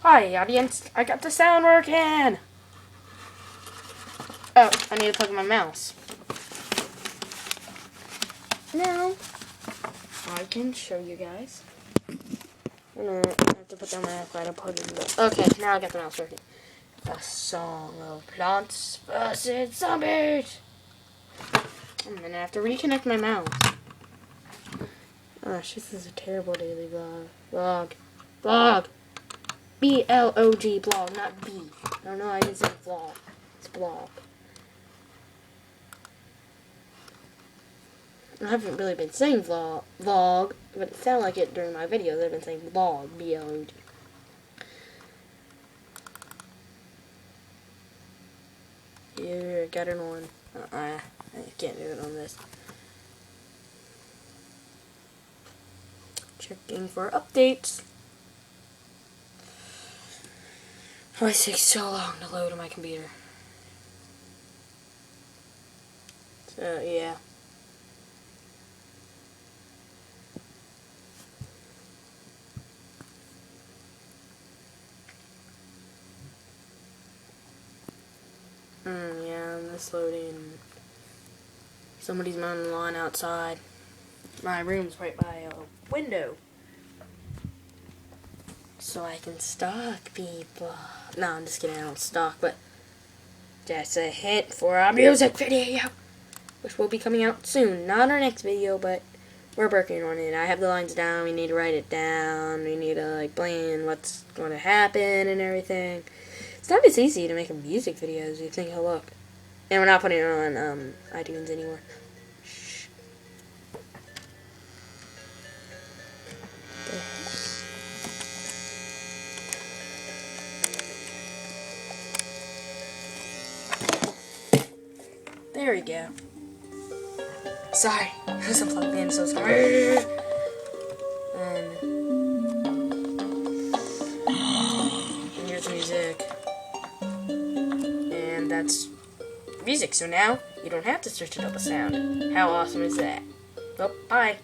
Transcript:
Hi, audience. I got the sound working. Oh, I need to plug in my mouse. Now, I can show you guys. I have to put down my iPad and put it in the... Okay, now I got the mouse working. A Song of Plants vs. Zombies. I'm gonna have to reconnect my mouse. Gosh, this is a terrible daily vlog. Vlog. B-L-O-G, blog, not B. No, I didn't say vlog. It's blog. I haven't really been saying vlog, but it sounded like it during my videos. I've been saying vlog, B-L-O-G. Here, got it on. I can't do it on this. Checking for updates. Why does it take so long to load on my computer? So, yeah. Yeah, I'm just loading. Somebody's mowing the lawn outside. My room's right by a window. So I can stalk people. No, I'm just kidding, I don't stalk, but that's a hint for our music video, which will be coming out soon. Not our next video, but we're working on it. I have the lines down, we need to write it down, we need to plan what's going to happen and everything. It's not as easy to make a music video as you think it'll look. And we're not putting it on iTunes anymore. Shh. There we go. Sorry, I was unplugged in, so sorry. And here's music. And that's music, so now you don't have to search it up a sound. How awesome is that? Well, bye.